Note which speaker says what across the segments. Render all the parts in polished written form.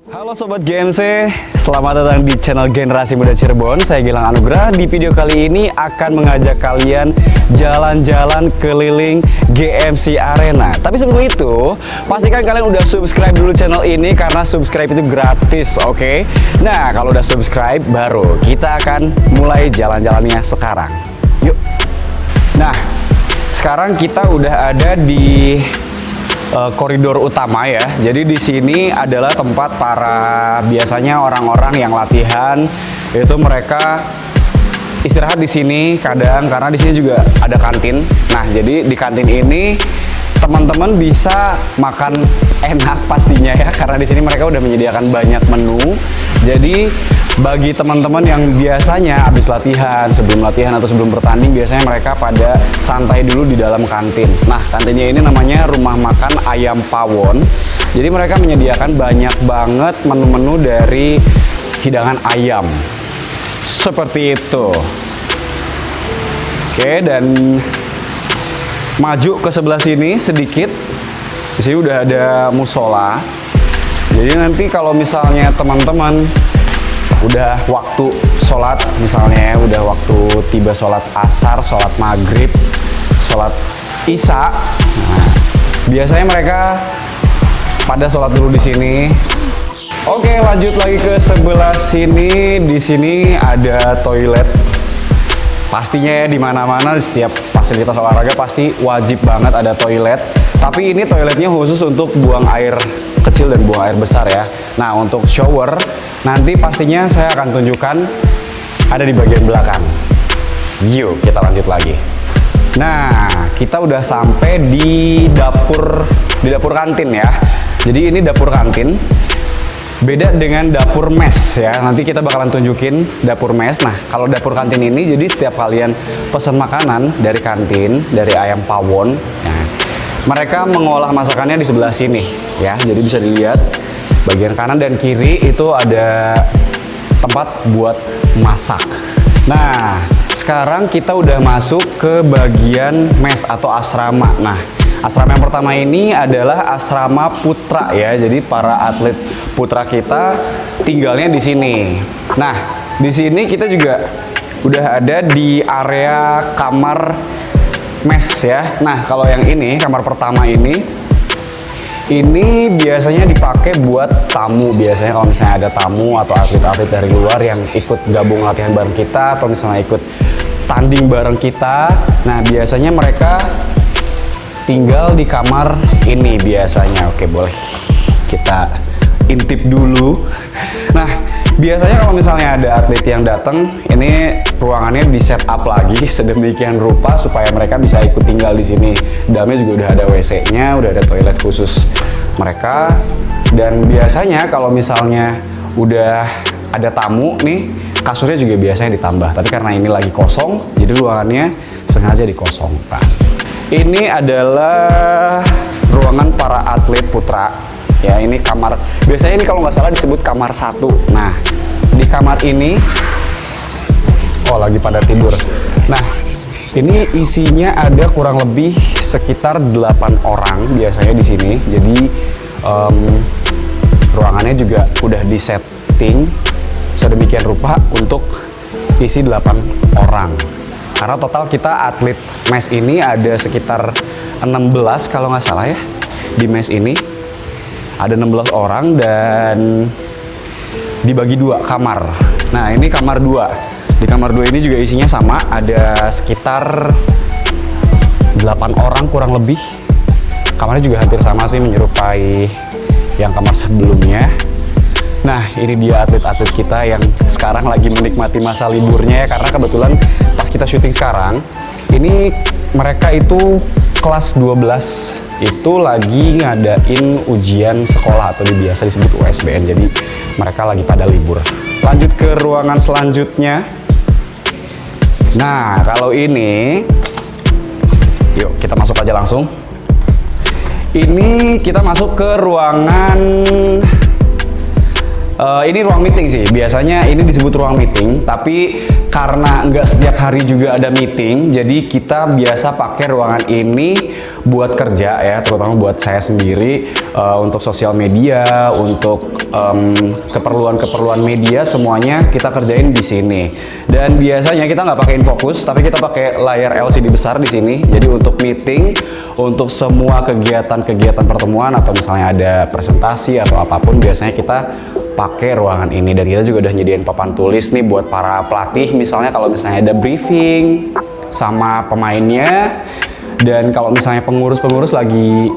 Speaker 1: Halo Sobat GMC, selamat datang di channel Generasi Muda Cirebon. Saya Gilang Anugrah. Di video kali ini akan mengajak kalian jalan-jalan keliling GMC Arena. Tapi sebelum itu, pastikan kalian udah subscribe dulu channel ini karena subscribe itu gratis, oke? Nah, kalau udah subscribe, baru kita akan mulai jalan-jalannya sekarang. Yuk! Nah, sekarang kita udah ada di koridor utama ya. Jadi di sini adalah tempat biasanya orang-orang yang latihan itu mereka istirahat di sini kadang, karena di sini juga ada kantin. Nah, jadi di kantin ini teman-teman bisa makan enak pastinya ya, karena di sini mereka udah menyediakan banyak menu. Jadi bagi teman-teman yang biasanya habis latihan, sebelum latihan atau sebelum bertanding, biasanya mereka pada santai dulu di dalam kantin. Nah, kantinnya ini namanya Rumah Makan Ayam Pawon. Jadi mereka menyediakan banyak banget menu-menu dari hidangan ayam. Seperti itu. Oke, dan maju ke sebelah sini sedikit. Di sini udah ada musola. Jadi nanti kalau misalnya teman-teman udah waktu sholat, misalnya udah waktu tiba sholat asar, sholat maghrib, sholat isya, nah, biasanya mereka pada sholat dulu di sini. Oke, lanjut lagi ke sebelah sini. Di sini ada toilet. Pastinya ya, di mana-mana di setiap fasilitas olahraga pasti wajib banget ada toilet. Tapi ini toiletnya khusus untuk buang air kecil dan buang air besar ya. Nah, untuk shower nanti pastinya saya akan tunjukkan ada di bagian belakang. Yuk, kita lanjut lagi. Nah, kita udah sampai di dapur kantin ya. Jadi ini dapur kantin. Beda dengan dapur mes ya. Nanti kita bakalan tunjukin dapur mes. Nah, kalau dapur kantin ini jadi setiap kalian pesan makanan dari kantin, dari ayam pawon, nah, mereka mengolah masakannya di sebelah sini ya. Jadi bisa dilihat bagian kanan dan kiri itu ada tempat buat masak. Nah, sekarang kita udah masuk ke bagian mes atau asrama. Nah, asrama yang pertama ini adalah asrama putra ya. Jadi para atlet putra kita tinggalnya di sini. Nah, di sini kita juga udah ada di area kamar mes ya. Nah, kalau yang ini kamar pertama ini biasanya dipakai buat tamu. Biasanya kalau misalnya ada tamu atau atlet-atlet dari luar yang ikut gabung latihan bareng kita atau misalnya ikut tanding bareng kita, nah biasanya mereka tinggal di kamar ini biasanya. Oke, boleh kita intip dulu. Nah, biasanya kalau misalnya ada atlet yang datang, ini ruangannya di setup lagi sedemikian rupa supaya mereka bisa ikut tinggal di sini. Dalamnya juga udah ada WC-nya, udah ada toilet khusus mereka. Dan biasanya kalau misalnya udah ada tamu nih, kasurnya juga biasanya ditambah. Tapi karena ini lagi kosong, jadi ruangannya sengaja dikosongkan. Ini adalah ruangan para atlet putra. Ya, ini kamar, biasanya ini kalau nggak salah disebut kamar 1. Nah, di kamar ini, oh lagi pada tidur. Nah, ini isinya ada kurang lebih sekitar 8 orang biasanya di sini. Jadi ruangannya juga udah disetting sedemikian rupa untuk isi 8 orang. Karena total kita atlet mes ini ada sekitar 16 kalau nggak salah ya. Di mes ini ada 16 orang dan dibagi 2 kamar. Nah, ini kamar 2. Di kamar 2 ini juga isinya sama, ada sekitar 8 orang kurang lebih. Kamarnya juga hampir sama sih, menyerupai yang kamar sebelumnya. Nah, ini dia atlet-atlet kita yang sekarang lagi menikmati masa liburnya ya, karena kebetulan pas kita syuting sekarang, ini mereka itu kelas 12 itu lagi ngadain ujian sekolah atau biasa disebut USBN. Jadi mereka lagi pada libur. Lanjut ke ruangan selanjutnya. Nah, kalau ini, yuk kita masuk aja langsung. Ini kita masuk ke ruangan Ini ruang meeting sih, biasanya ini disebut ruang meeting, tapi karena nggak setiap hari juga ada meeting, jadi kita biasa pakai ruangan ini buat kerja ya, terutama buat saya sendiri, untuk sosial media, untuk keperluan-keperluan media, semuanya kita kerjain di sini. Dan biasanya kita nggak pakai infocus, tapi kita pakai layar LCD besar di sini, jadi untuk meeting, untuk semua kegiatan-kegiatan pertemuan, atau misalnya ada presentasi atau apapun, biasanya kita pakai ruangan ini. Dan kita juga udah nyediain papan tulis nih buat para pelatih, misalnya kalau misalnya ada briefing sama pemainnya, dan kalau misalnya pengurus-pengurus lagi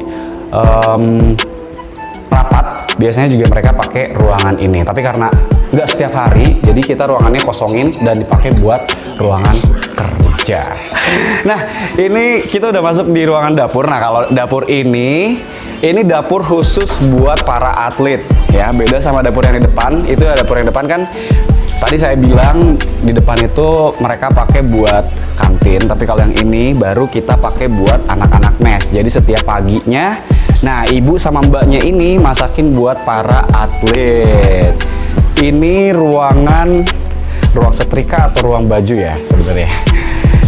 Speaker 1: rapat, biasanya juga mereka pakai ruangan ini. Tapi karena nggak setiap hari, jadi kita ruangannya kosongin dan dipakai buat ruangan kerja. Nah, ini kita udah masuk di ruangan dapur. Nah, kalau dapur ini dapur khusus buat para atlet ya, beda sama dapur yang di depan. Itu dapur yang depan kan tadi saya bilang di depan itu mereka pakai buat kantin, tapi kalau yang ini baru kita pakai buat anak-anak mes. Jadi setiap paginya, nah ibu sama mbaknya ini masakin buat para atlet. Ini ruang setrika atau ruang baju ya sebenarnya.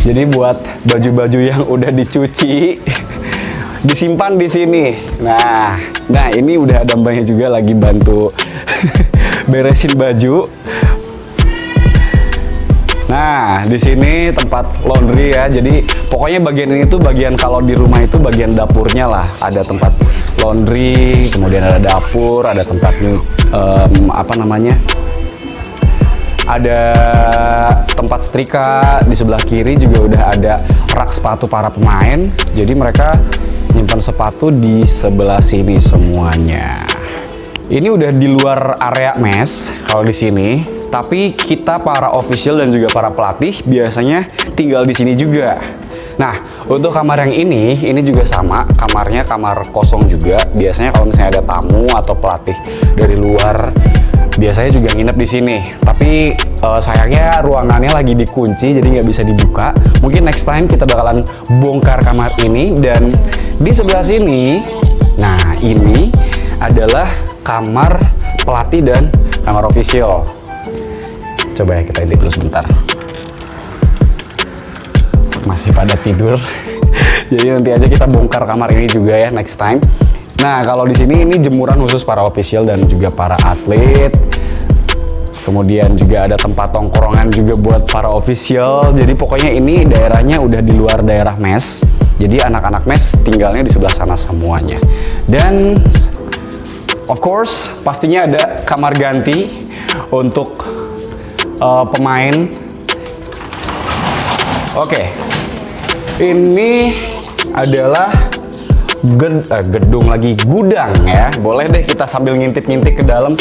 Speaker 1: Jadi buat baju-baju yang udah dicuci disimpan di sini. Nah ini udah ada mbaknya juga lagi bantu beresin baju. Nah di sini tempat laundry ya. Jadi pokoknya bagian ini tuh bagian, kalau di rumah itu bagian dapurnya lah. Ada tempat laundry, kemudian ada dapur, ada tempat ada tempat setrika. Di sebelah kiri juga udah ada rak sepatu para pemain. Jadi mereka nyimpan sepatu di sebelah sini semuanya. Ini udah di luar area mes kalau di sini, tapi kita para official dan juga para pelatih biasanya tinggal di sini juga. Nah, untuk kamar yang ini juga sama, kamarnya kamar kosong juga. Biasanya kalau misalnya ada tamu atau pelatih dari luar, biasanya juga nginep di sini. Tapi sayangnya ruangannya lagi dikunci, jadi nggak bisa dibuka. Mungkin next time kita bakalan bongkar kamar ini. Dan di sebelah sini, nah ini adalah kamar pelatih dan kamar official. Coba ya kita intip dulu sebentar. Masih pada tidur. Jadi nanti aja kita bongkar kamar ini juga ya next time. Nah, kalau di sini ini jemuran khusus para official dan juga para atlet. Kemudian juga ada tempat tongkrongan juga buat para official. Jadi pokoknya ini daerahnya udah di luar daerah mes. Jadi anak-anak mes tinggalnya di sebelah sana semuanya. Dan of course pastinya ada kamar ganti untuk pemain. Oke. Ini adalah gudang ya. Boleh deh kita sambil ngintip-ngintip ke dalam.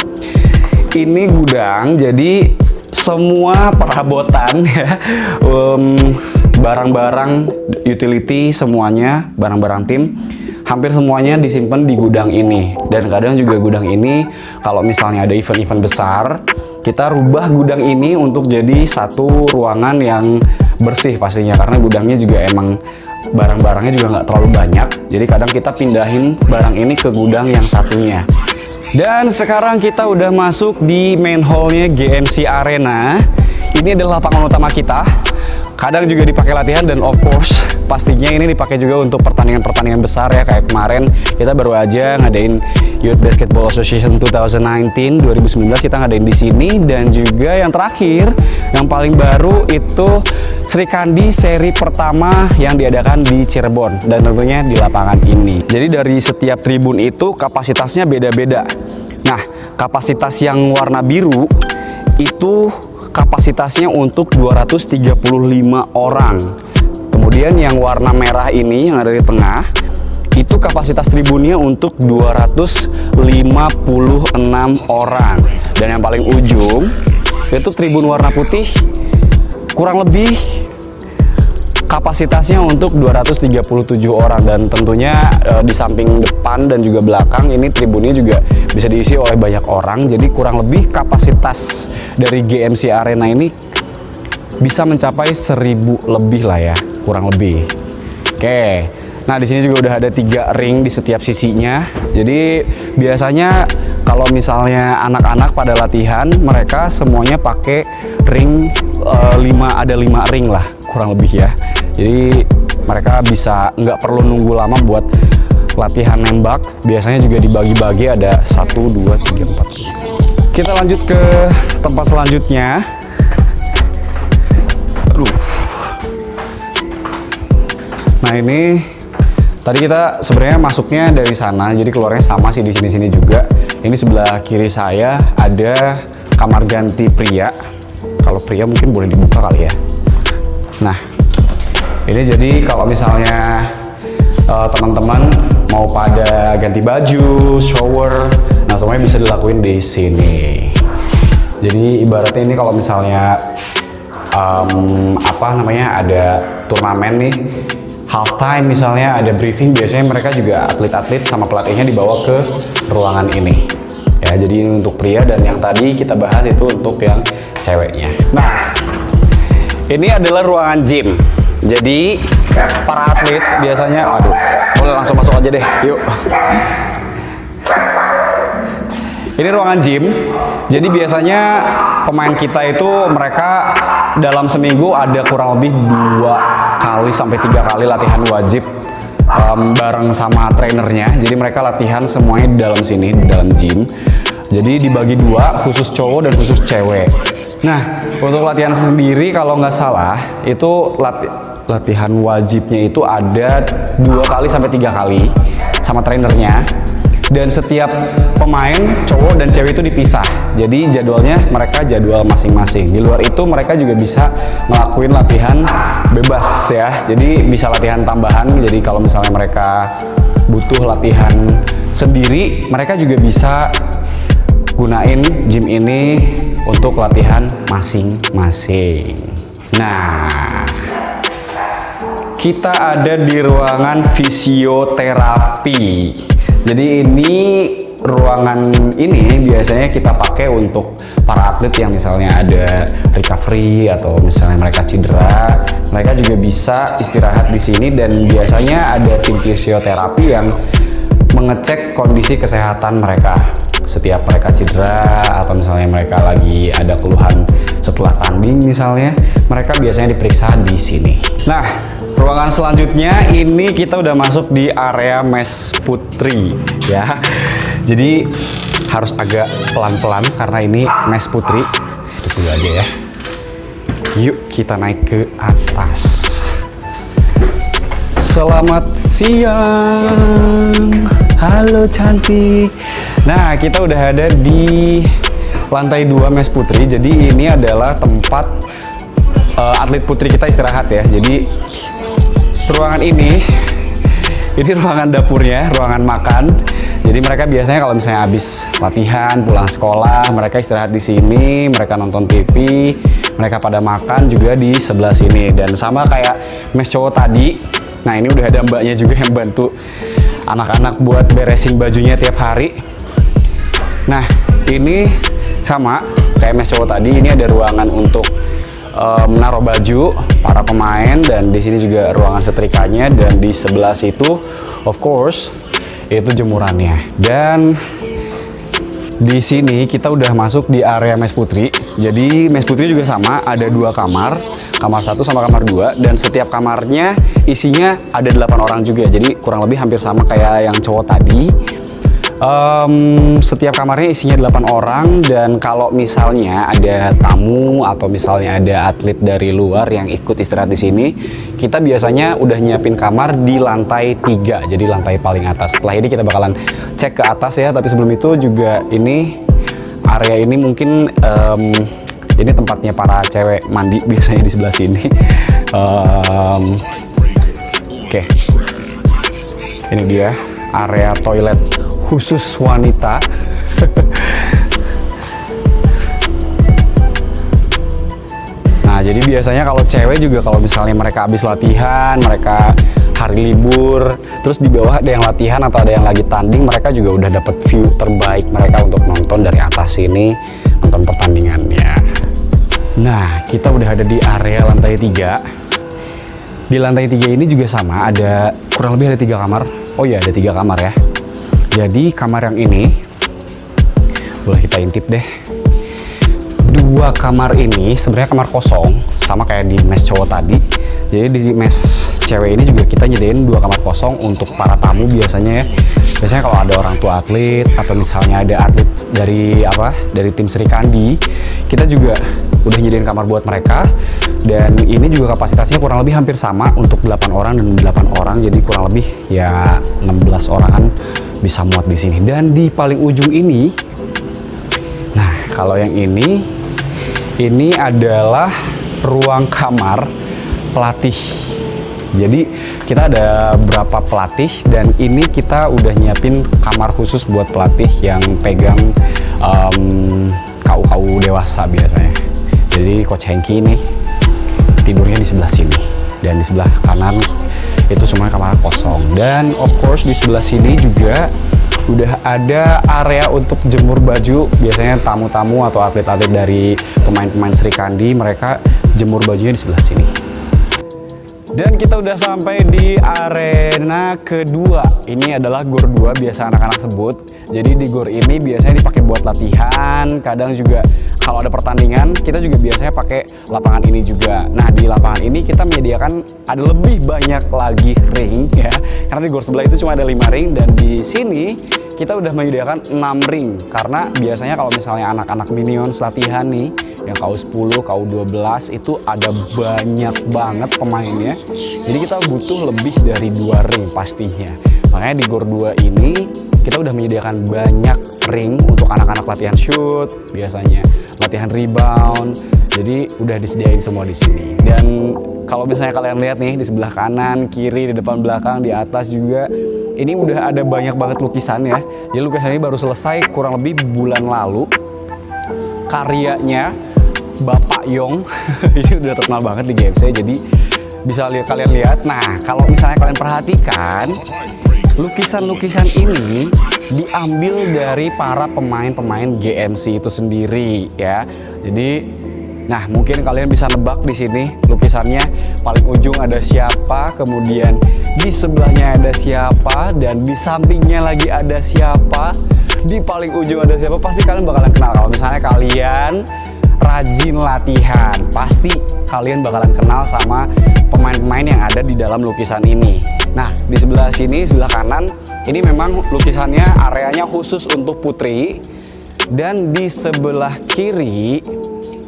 Speaker 1: Ini gudang, jadi semua perabotan ya, barang-barang utility semuanya, barang-barang tim, hampir semuanya disimpan di gudang ini. Dan kadang juga gudang ini kalau misalnya ada event-event besar, kita rubah gudang ini untuk jadi satu ruangan yang bersih pastinya, karena gudangnya juga emang barang-barangnya juga nggak terlalu banyak. Jadi kadang kita pindahin barang ini ke gudang yang satunya. Dan sekarang kita udah masuk di main hallnya GMC Arena. Ini adalah lapangan utama kita. Kadang juga dipakai latihan, dan of course pastinya ini dipakai juga untuk pertandingan-pertandingan besar ya. Kayak kemarin kita baru aja ngadain Youth Basketball Association 2019 kita ngadain di sini. Dan juga yang terakhir, yang paling baru itu Sri Kandi seri pertama yang diadakan di Cirebon, dan tentunya di lapangan ini. Jadi dari setiap tribun itu kapasitasnya beda-beda. Nah, kapasitas yang warna biru itu kapasitasnya untuk 235 orang. Kemudian yang warna merah ini yang ada di tengah itu kapasitas tribunnya untuk 256 orang. Dan yang paling ujung itu tribun warna putih, kurang lebih kapasitasnya untuk 237 orang. Dan tentunya di samping depan dan juga belakang ini tribunnya juga bisa diisi oleh banyak orang. Jadi kurang lebih kapasitas dari GMC Arena ini bisa mencapai 1000 lebih lah ya, kurang lebih. Oke. Nah, di sini juga udah ada 3 ring di setiap sisinya. Jadi biasanya kalau misalnya anak-anak pada latihan, mereka semuanya pakai ring 5, ada 5 ring lah kurang lebih ya. Jadi mereka bisa nggak perlu nunggu lama buat latihan nembak. Biasanya juga dibagi-bagi, ada 1, 2, 3, 4. Kita lanjut ke tempat selanjutnya. Nah ini tadi kita sebenarnya masuknya dari sana, jadi keluarnya sama sih di sini-sini juga. Ini sebelah kiri saya ada kamar ganti pria. Kalau pria mungkin boleh dibuka kali ya. Nah ini jadi kalau misalnya teman-teman mau pada ganti baju, shower, nah semuanya bisa dilakuin di sini. Jadi ibaratnya ini kalau misalnya ada turnamen nih, halftime misalnya, ada briefing, biasanya mereka juga atlet-atlet sama pelatihnya dibawa ke ruangan ini. Ya, jadi ini untuk pria, dan yang tadi kita bahas itu untuk yang ceweknya. Nah, ini adalah ruangan gym. Jadi para atlet biasanya, boleh langsung masuk aja deh, yuk. Ini ruangan gym. Jadi biasanya pemain kita itu mereka dalam seminggu ada kurang lebih 2 kali sampai 3 kali latihan wajib bareng sama trainernya. Jadi mereka latihan semuanya di dalam sini, di dalam gym. Jadi dibagi 2, khusus cowok dan khusus cewek. Nah, untuk latihan sendiri kalau nggak salah itu latihan wajibnya itu ada 2 kali sampai 3 kali sama trainernya. Dan setiap pemain cowok dan cewek itu dipisah. Jadi jadwalnya mereka jadwal masing-masing. Di luar itu mereka juga bisa ngelakuin latihan bebas ya. Jadi bisa latihan tambahan. Jadi kalau misalnya mereka butuh latihan sendiri, mereka juga bisa gunain gym ini untuk latihan masing-masing. Nah, kita ada di ruangan fisioterapi. Jadi ini ruangan ini biasanya kita pakai untuk para atlet yang misalnya ada recovery atau misalnya mereka cedera, mereka juga bisa istirahat di sini. Dan biasanya ada tim fisioterapi yang mengecek kondisi kesehatan mereka setiap mereka cedera, atau misalnya mereka lagi ada keluhan setelah tanding misalnya, mereka biasanya diperiksa di sini. Nah, ruangan selanjutnya ini kita udah masuk di area mes putri ya. Jadi harus agak pelan-pelan karena ini mes putri. Itu dulu aja ya. Yuk kita naik ke atas. Selamat siang. Halo cantik. Nah, kita udah ada di lantai 2 mes putri. Jadi ini adalah tempat atlet putri kita istirahat ya. Jadi ruangan ini ruangan dapurnya, ruangan makan. Jadi mereka biasanya kalau misalnya habis latihan, pulang sekolah, mereka istirahat di sini, mereka nonton TV, mereka pada makan juga di sebelah sini. Dan sama kayak mes cowok tadi, nah ini udah ada mbaknya juga yang bantu anak-anak buat beresin bajunya tiap hari. Nah, ini sama kayak mes cowok tadi, ini ada ruangan untuk menaruh baju para pemain, dan di sini juga ruangan setrikanya, dan di sebelah situ of course itu jemurannya. Dan di sini kita udah masuk di area mes putri. Jadi mes putri juga sama, ada 2 kamar, kamar 1 sama kamar 2, dan setiap kamarnya isinya ada 8 orang juga. Jadi kurang lebih hampir sama kayak yang cowok tadi. Setiap kamarnya isinya 8 orang, dan kalau misalnya ada tamu atau misalnya ada atlet dari luar yang ikut istirahat di sini, kita biasanya udah nyiapin kamar di lantai 3, jadi lantai paling atas. Setelah ini kita bakalan cek ke atas ya, tapi sebelum itu juga ini area ini mungkin ini tempatnya para cewek mandi biasanya di sebelah sini. Oke. Ini dia area toilet khusus wanita. Nah, jadi biasanya kalau cewek juga kalau misalnya mereka habis latihan, mereka hari libur, terus di bawah ada yang latihan atau ada yang lagi tanding, mereka juga udah dapet view terbaik mereka untuk nonton dari atas sini, nonton pertandingannya. Nah, kita udah ada di area lantai 3. Di lantai 3 ini juga sama, ada kurang lebih ada 3 kamar. Oh iya, ada 3 kamar ya. Jadi kamar yang ini boleh kita intip deh. Dua kamar ini sebenarnya kamar kosong, sama kayak di mes cowok tadi. Jadi di mes cewek ini juga kita nyediain dua kamar kosong untuk para tamu biasanya ya. Biasanya kalau ada orang tua atlet atau misalnya ada atlet dari tim Sri Kandi, kita juga udah nyediain kamar buat mereka. Dan ini juga kapasitasnya kurang lebih hampir sama untuk 8 orang dan 8 orang, jadi kurang lebih ya 16 orangan bisa muat di sini. Dan di paling ujung ini, nah kalau yang ini adalah ruang kamar pelatih. Jadi kita ada berapa pelatih dan ini kita udah nyiapin kamar khusus buat pelatih yang pegang KU dewasa biasanya. Jadi Coach Hengki ini tidurnya di sebelah sini dan di sebelah kanan itu semuanya kamar kosong. Dan of course di sebelah sini juga udah ada area untuk jemur baju. Biasanya tamu-tamu atau atlet-atlet dari pemain-pemain Sri Kandi, mereka jemur bajunya di sebelah sini. Dan kita udah sampai di arena kedua. Ini adalah GOR 2 biasa anak-anak sebut. Jadi di GOR ini biasanya dipakai buat latihan, kadang juga kalau ada pertandingan kita juga biasanya pakai lapangan ini juga. Nah di lapangan ini kita menyediakan ada lebih banyak lagi ring ya, karena di GOR sebelah itu cuma ada 5 ring dan di sini kita udah menyediakan 6 ring. Karena biasanya kalau misalnya anak-anak minions latihan nih yang KU10, KU12 itu ada banyak banget pemainnya, jadi kita butuh lebih dari 2 ring pastinya. Makanya di GOR 2 ini kita udah menyediakan banyak ring untuk anak-anak latihan shoot, biasanya latihan rebound. Jadi udah disediain semua di sini. Dan kalau misalnya kalian lihat nih di sebelah kanan, kiri, di depan, belakang, di atas juga, ini udah ada banyak banget lukisan ya. Jadi lukisan ini baru selesai kurang lebih bulan lalu. Karyanya Bapak Yong ini udah terkenal banget di GMC, jadi bisa kalian lihat. Nah kalau misalnya kalian perhatikan, lukisan-lukisan ini diambil dari para pemain-pemain GMC itu sendiri ya. Jadi, nah mungkin kalian bisa nebak di sini lukisannya paling ujung ada siapa, kemudian di sebelahnya ada siapa, dan di sampingnya lagi ada siapa, di paling ujung ada siapa. Pasti kalian bakalan kenal. Kalau misalnya kalian rajin latihan, pasti kalian bakalan kenal sama pemain-pemain yang ada di dalam lukisan ini. Nah, di sebelah sini, sebelah kanan, ini memang lukisannya areanya khusus untuk putri. Dan di sebelah kiri,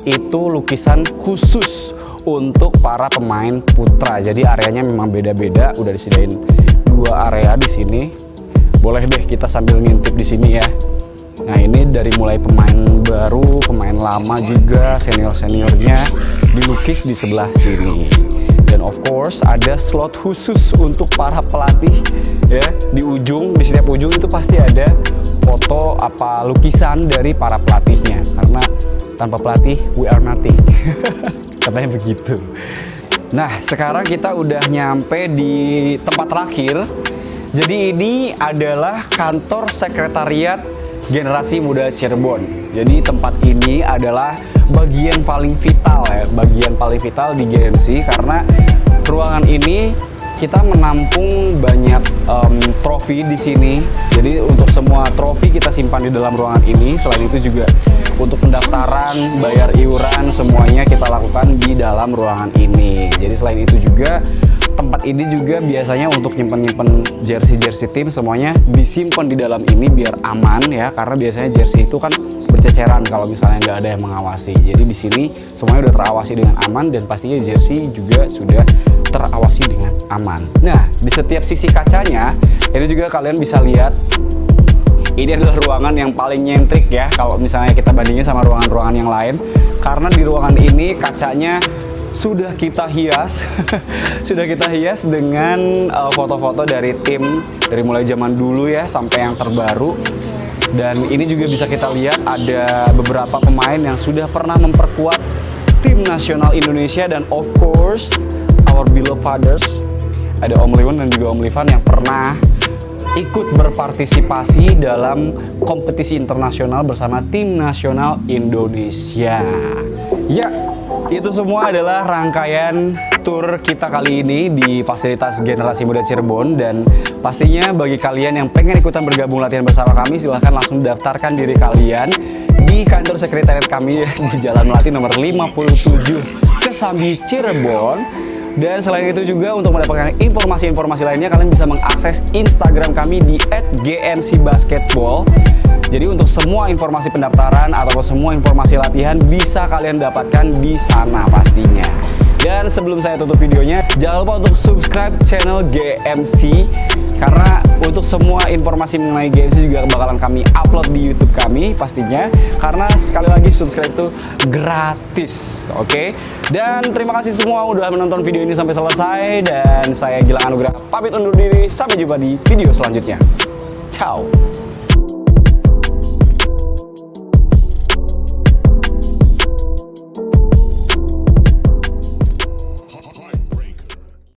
Speaker 1: itu lukisan khusus untuk para pemain putra. Jadi areanya memang beda-beda, udah disediain 2 area di sini. Boleh deh kita sambil ngintip di sini ya. Nah ini dari mulai pemain baru, pemain lama juga, senior-seniornya dilukis di sebelah sini. Dan of course ada slot khusus untuk para pelatih ya. Di ujung, di setiap ujung itu pasti ada foto apa lukisan dari para pelatihnya. Karena tanpa pelatih we are nothing. Katanya begitu. Nah sekarang kita udah nyampe di tempat terakhir. Jadi ini adalah kantor sekretariat Generasi Muda Cirebon. Jadi tempat ini adalah bagian paling vital ya, bagian paling vital di GMC, karena ruangan ini kita menampung banyak trofi di sini. Jadi untuk semua trofi kita simpan di dalam ruangan ini. Selain itu juga untuk pendaftaran, bayar iuran, semuanya kita lakukan di dalam ruangan ini. Jadi selain itu juga tempat ini juga biasanya untuk nyimpen jersey tim, semuanya disimpan di dalam ini biar aman ya, karena biasanya jersey itu kan berceceran kalau misalnya nggak ada yang mengawasi. Jadi di sini semuanya udah terawasi dengan aman dan pastinya jersey juga sudah terawasi dengan aman. Nah di setiap sisi kacanya ini juga kalian bisa lihat, ini adalah ruangan yang paling nyentrik ya kalau misalnya kita bandingin sama ruangan-ruangan yang lain, karena di ruangan ini kacanya sudah kita hias sudah kita hias dengan foto-foto dari tim dari mulai zaman dulu ya sampai yang terbaru. Dan ini juga bisa kita lihat ada beberapa pemain yang sudah pernah memperkuat tim nasional Indonesia, dan of course our beloved fathers, ada Om Liwon dan juga Om Livan yang pernah ikut berpartisipasi dalam kompetisi internasional bersama tim nasional Indonesia. Ya, itu semua adalah rangkaian tour kita kali ini di fasilitas Generasi Muda Cirebon. Dan pastinya bagi kalian yang pengen ikutan bergabung latihan bersama kami, silahkan langsung daftarkan diri kalian di kantor sekretariat kami di Jalan Melati nomor 57 Kesambi, Cirebon. Dan selain itu juga untuk mendapatkan informasi-informasi lainnya, kalian bisa mengakses Instagram kami di @gmcbasketball. Jadi untuk semua informasi pendaftaran atau semua informasi latihan bisa kalian dapatkan di sana pastinya. Dan sebelum saya tutup videonya, jangan lupa untuk subscribe channel GMC, karena untuk semua informasi mengenai GMC juga bakalan kami upload di YouTube kami pastinya. Karena sekali lagi subscribe itu gratis, oke? Dan terima kasih semua udah menonton video ini sampai selesai. Dan saya Gilang Anugrah pamit undur diri, sampai jumpa di video selanjutnya. Ciao.